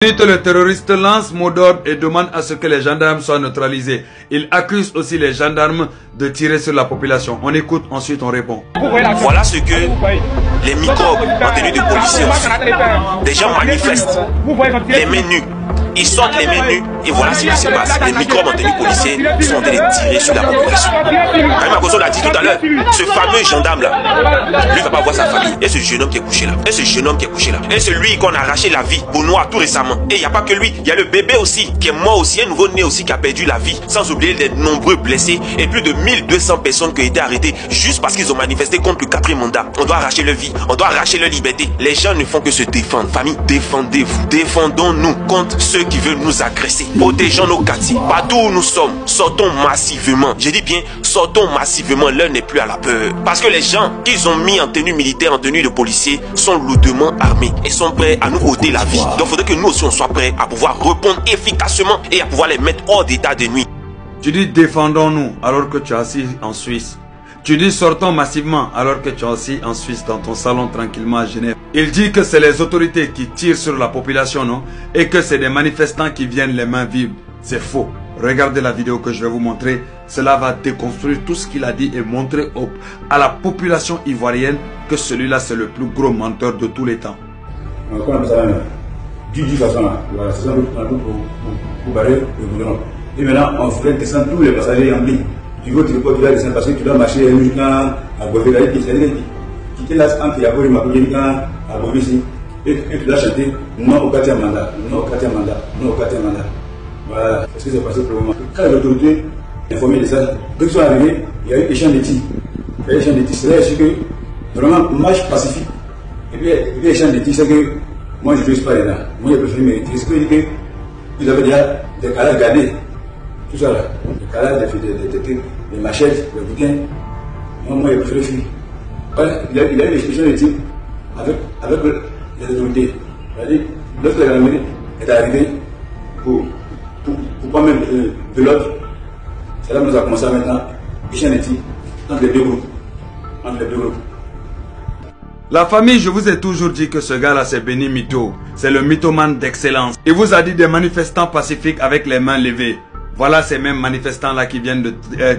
Le terroriste lance mot d'ordre et demande à ce que les gendarmes soient neutralisés. Il accuse aussi les gendarmes de tirer sur la population. On écoute, ensuite on répond. Voilà ce que les microbes en tenue de policiers ont fait. Des gens manifestent, les mains nues. Ils sortent les mains nues et voilà ce qui se passe. Les microbes en tenue policier sont en train de tirer sur la population. Karim Akosso l'a dit tout à l'heure, ce fameux gendarme là, lui va pas voir sa famille. Et ce jeune homme qui est couché là. Et ce jeune homme qui est couché là. Et celui qu'on a arraché la vie pour Noir tout récemment. Et il n'y a pas que lui, il y a le bébé aussi qui est mort aussi, un nouveau-né aussi qui a perdu la vie. Sans oublier les nombreux blessés et plus de 1200 personnes qui ont été arrêtées juste parce qu'ils ont manifesté contre le 4e mandat. On doit arracher leur vie, on doit arracher leur liberté. Les gens ne font que se défendre. Famille, défendez-vous. Défendons-nous contre ceux qui veulent nous agresser. Protégeons nos quartiers. Partout où nous sommes, sortons massivement. Je dis bien, sortons massivement. L'heure n'est plus à la peur. Parce que les gens qu'ils ont mis en tenue militaire, en tenue de policier, sont lourdement armés et sont prêts à nous ôter la vie. Donc il faudrait que nous aussi on soit prêts à pouvoir répondre efficacement et à pouvoir les mettre hors d'état de nuit. Tu dis défendons-nous alors que tu es assis en Suisse. Tu dis sortons massivement alors que tu es assis en Suisse dans ton salon tranquillement à Genève. Il dit que c'est les autorités qui tirent sur la population, non? Et que c'est des manifestants qui viennent les mains vides. C'est faux. Regardez la vidéo que je vais vous montrer. Cela va déconstruire tout ce qu'il a dit et montrer à la population ivoirienne que celui-là c'est le plus gros menteur de tous les temps. Du façon là, voilà, c'est ça pour barrer le gouvernement. Et maintenant, on ferait descendre tous les passagers en ligne. Tu veux, tu ne peux pas descendre parce que tu dois marcher jusqu'à Bovégaï, c'est-à-dire quitter là entre Yabo et Makoudjélikan à Bovési. Et tu dois chanter non au 4e mandat, non au 4e mandat, non au 4e mandat. Voilà, c'est ce qui s'est passé pour le moment. Quand l'autorité est informée de ça, dès qu'ils sont arrivés, il y a eu échange de tirs. Il y a eu échange de tirs, c'est-à-dire que vraiment, marche pacifique. Et puis échange de tirs, c'est que moi je ne suis pas là. Moi je préfère me retirer. C'est que ils avaient déjà des cadavres gardés. Tout ça là. Des cadavres, des machettes, des bouquins. Moi je préfère fuir. Voilà, il y a eu des échanges de tirs avec les autorités. C'est-à-dire, lorsque la gendarmerie est arrivée pour pas même de l'autre, c'est là que nous avons commencé maintenant échange de tirs entre les deux groupes. La famille, je vous ai toujours dit que ce gars-là, c'est Béni Mito. C'est le mythomane d'excellence. Il vous a dit des manifestants pacifiques avec les mains levées. Voilà ces mêmes manifestants-là qui viennent de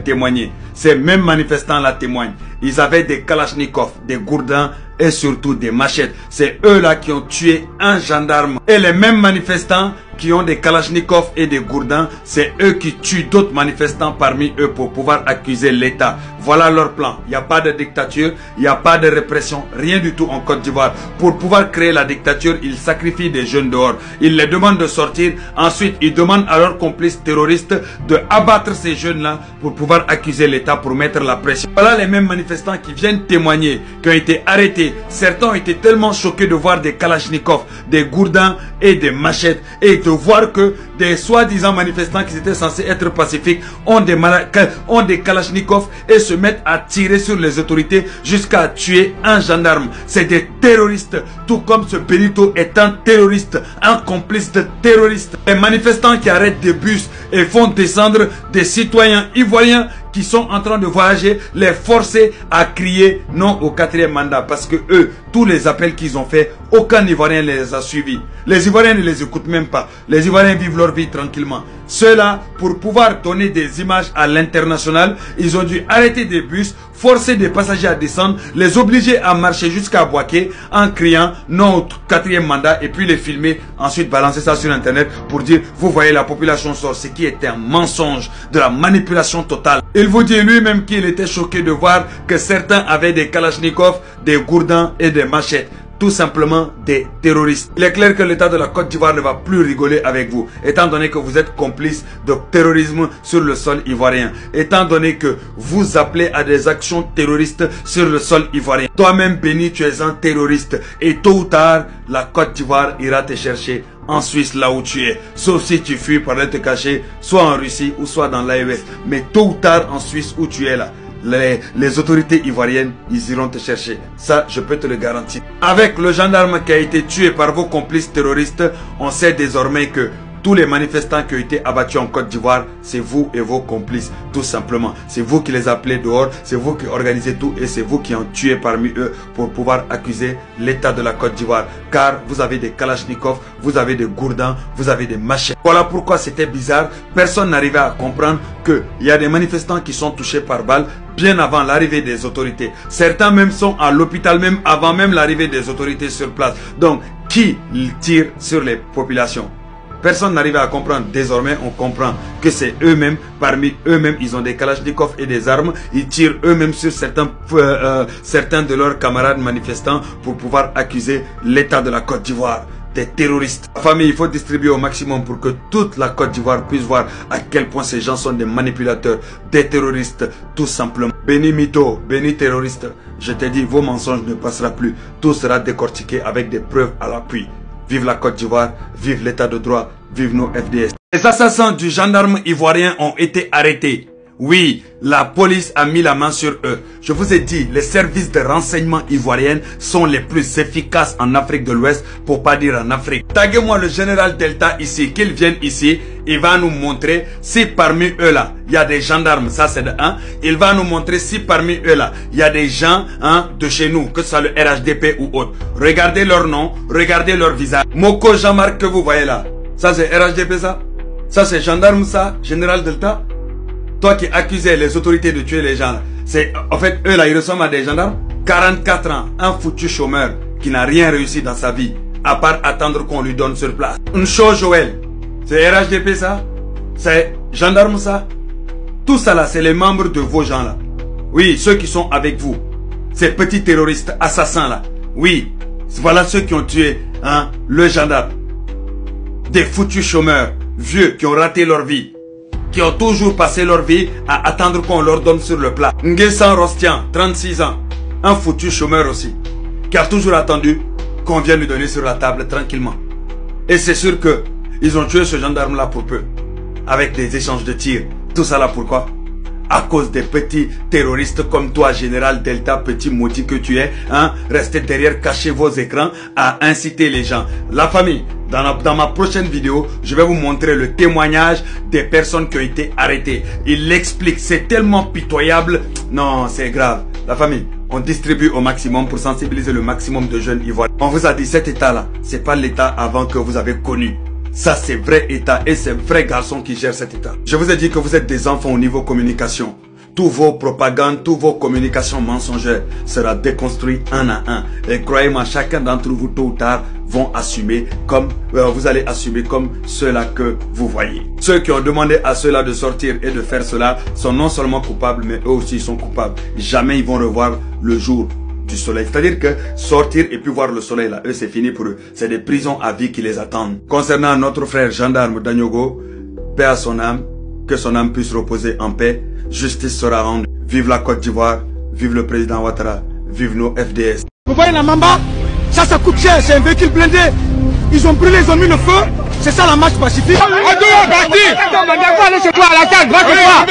témoigner. Ces mêmes manifestants-là témoignent. Ils avaient des kalachnikovs, des gourdins et surtout des machettes. C'est eux-là qui ont tué un gendarme. Et les mêmes manifestants qui ont des kalachnikovs et des gourdins, c'est eux qui tuent d'autres manifestants parmi eux pour pouvoir accuser l'État. Voilà leur plan. Il n'y a pas de dictature, il n'y a pas de répression, rien du tout en Côte d'Ivoire. Pour pouvoir créer la dictature, ils sacrifient des jeunes dehors. Ils les demandent de sortir. Ensuite, ils demandent à leurs complices terroristes de abattre ces jeunes-là pour pouvoir accuser l'État, pour mettre la pression. Voilà les mêmes manifestants qui viennent témoigner, qui ont été arrêtés. Certains ont été tellement choqués de voir des kalachnikovs, des gourdins et des machettes et de voir que des soi-disant manifestants qui étaient censés être pacifiques ont des kalachnikovs et se mettent à tirer sur les autorités jusqu'à tuer un gendarme. C'est des terroristes, tout comme ce Benito est un terroriste, un complice de terroristes. Les manifestants qui arrêtent des bus et font descendre des citoyens ivoiriens qui sont en train de voyager, les forcer à crier non au 4e mandat. Parce que eux, tous les appels qu'ils ont fait, aucun Ivoirien ne les a suivis. Les Ivoiriens ne les écoutent même pas. Les Ivoiriens vivent leur vie tranquillement. Ceux-là, pour pouvoir donner des images à l'international, ils ont dû arrêter des bus, forcer des passagers à descendre, les obliger à marcher jusqu'à Boaké en criant non au 4e mandat et puis les filmer, ensuite balancer ça sur internet pour dire vous voyez la population sort, ce qui était un mensonge, de la manipulation totale. Il vous dit lui-même qu'il était choqué de voir que certains avaient des kalachnikovs, des gourdins et des machettes. Tout simplement des terroristes. Il est clair que l'État de la Côte d'Ivoire ne va plus rigoler avec vous, étant donné que vous êtes complice de terrorisme sur le sol ivoirien, étant donné que vous appelez à des actions terroristes sur le sol ivoirien. Toi-même, Béni, tu es un terroriste et tôt ou tard, la Côte d'Ivoire ira te chercher en Suisse là où tu es, sauf si tu fuis pour aller te cacher soit en Russie ou soit dans l'AES, mais tôt ou tard en Suisse où tu es là, les autorités ivoiriennes, ils iront te chercher. Ça, je peux te le garantir. Avec le gendarme qui a été tué par vos complices terroristes, on sait désormais que Tous les manifestants qui ont été abattus en Côte d'Ivoire, c'est vous et vos complices, tout simplement. C'est vous qui les appelez dehors, c'est vous qui organisez tout et c'est vous qui en tuez parmi eux pour pouvoir accuser l'État de la Côte d'Ivoire. Car vous avez des kalachnikovs, vous avez des gourdins, vous avez des machettes. Voilà pourquoi c'était bizarre. Personne n'arrivait à comprendre qu'il y a des manifestants qui sont touchés par balle bien avant l'arrivée des autorités. Certains même sont à l'hôpital même avant même l'arrivée des autorités sur place. Donc, qui tire sur les populations? Personne n'arrive à comprendre. Désormais, on comprend que c'est eux-mêmes, parmi eux-mêmes, ils ont des kalachnikovs et des armes. Ils tirent eux-mêmes sur certains de leurs camarades manifestants pour pouvoir accuser l'État de la Côte d'Ivoire des terroristes. La famille, il faut distribuer au maximum pour que toute la Côte d'Ivoire puisse voir à quel point ces gens sont des manipulateurs, des terroristes, tout simplement. Béni mytho, béni terroriste, je t'ai dit, vos mensonges ne passeront plus. Tout sera décortiqué avec des preuves à l'appui. Vive la Côte d'Ivoire, vive l'état de droit, vive nos FDS. Les assassins du gendarme ivoirien ont été arrêtés. Oui, la police a mis la main sur eux. Je vous ai dit, les services de renseignement ivoiriens sont les plus efficaces en Afrique de l'Ouest, pour pas dire en Afrique. Taguez-moi le général Delta ici, qu'il vienne ici. Il va nous montrer si parmi eux là, il y a des gendarmes, ça c'est de 1. Il va nous montrer si parmi eux là, il y a des gens de chez nous, que ce soit le RHDP ou autre. Regardez leur nom, regardez leur visage. Moko Jean-Marc que vous voyez là, ça c'est RHDP ça? Ça c'est gendarme ça, général Delta? Toi qui accusais les autorités de tuer les gens, c'est en fait eux là ils ressemblent à des gendarmes. 44 ans, un foutu chômeur qui n'a rien réussi dans sa vie, à part attendre qu'on lui donne sur place. Une chose Joël, c'est RHDP ça? C'est gendarme ça? Tout ça là, c'est les membres de vos gens là. Oui, ceux qui sont avec vous. Ces petits terroristes assassins là. Oui, voilà ceux qui ont tué le gendarme. Des foutus chômeurs, vieux qui ont raté leur vie, qui ont toujours passé leur vie à attendre qu'on leur donne sur le plat. Nguessan Rostian, 36 ans, un foutu chômeur aussi, qui a toujours attendu qu'on vienne lui donner sur la table tranquillement. Et c'est sûr que ils ont tué ce gendarme là pour peu, avec des échanges de tirs. Tout ça là pourquoi? À cause des petits terroristes comme toi, général Delta, petit maudit que tu es, restez derrière, cachez vos écrans à inciter les gens. La famille, dans ma prochaine vidéo, je vais vous montrer le témoignage des personnes qui ont été arrêtées. Il l'explique, c'est tellement pitoyable. Non, c'est grave. La famille, on distribue au maximum pour sensibiliser le maximum de jeunes ivoiriens. On vous a dit, cet état-là, c'est pas l'état avant que vous avez connu. Ça, c'est vrai état et c'est vrai garçon qui gère cet état. Je vous ai dit que vous êtes des enfants au niveau communication. Tous vos propagandes, tous vos communications mensongères sera déconstruit un à un. Et croyez-moi, chacun d'entre vous, tôt ou tard, vont assumer comme, vous allez assumer comme ceux-là que vous voyez. Ceux qui ont demandé à ceux-là de sortir et de faire cela sont non seulement coupables, mais eux aussi sont coupables. Jamais ils vont revoir le jour du soleil. C'est-à-dire que sortir et puis voir le soleil là, eux c'est fini pour eux. C'est des prisons à vie qui les attendent. Concernant notre frère gendarme Danyogo, paix à son âme, que son âme puisse reposer en paix. Justice sera rendue. Vive la Côte d'Ivoire, vive le président Ouattara, vive nos FDS. Vous voyez la Mamba? Ça coûte cher, c'est un véhicule blindé. Ils ont brûlé, ils ont mis le feu. C'est ça la marche pacifique. On doit partir. Va aller chez toi à la tête, va chez toi.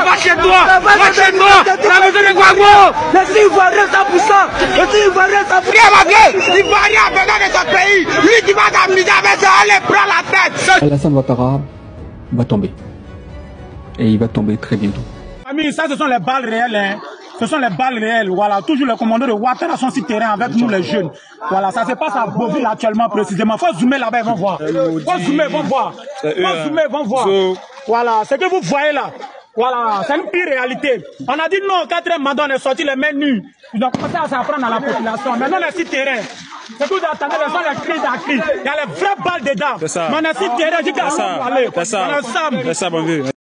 Va chez toi. Va chez toi. La maison de Guago. Les Ivoiriens 100%. Les Ivoiriens 100%. L'Ivoirien a besoin de son pays. Lui qui va t'amuser avec ça, allez, prends la tête. Alassane Ouattara va tomber. Et il va tomber très bientôt. Amis, ça ce sont les balles réelles. Hein. Ce sont les balles réelles. Voilà, toujours les commandants de Ouattara sont sur terrain avec nous les jeunes. Voilà, ça se passe à Beauville actuellement précisément. Faut zoomer là-bas, ils vont voir. Faut zoomer, ils vont voir. Faut zoomer, ils vont voir. Voilà, ce que vous voyez là. Voilà, c'est une pire réalité. On a dit non, 4e mandat, on est sorti les mains nues. Ils ont commencé à s'apprendre à la population. Maintenant, on est sur terrain. Ce que vous attendez, les gens, les cris d'acquis. Il y a les vraies balles dedans. Mais on est sur terrain, je dis qu'on va aller. On est ensemble.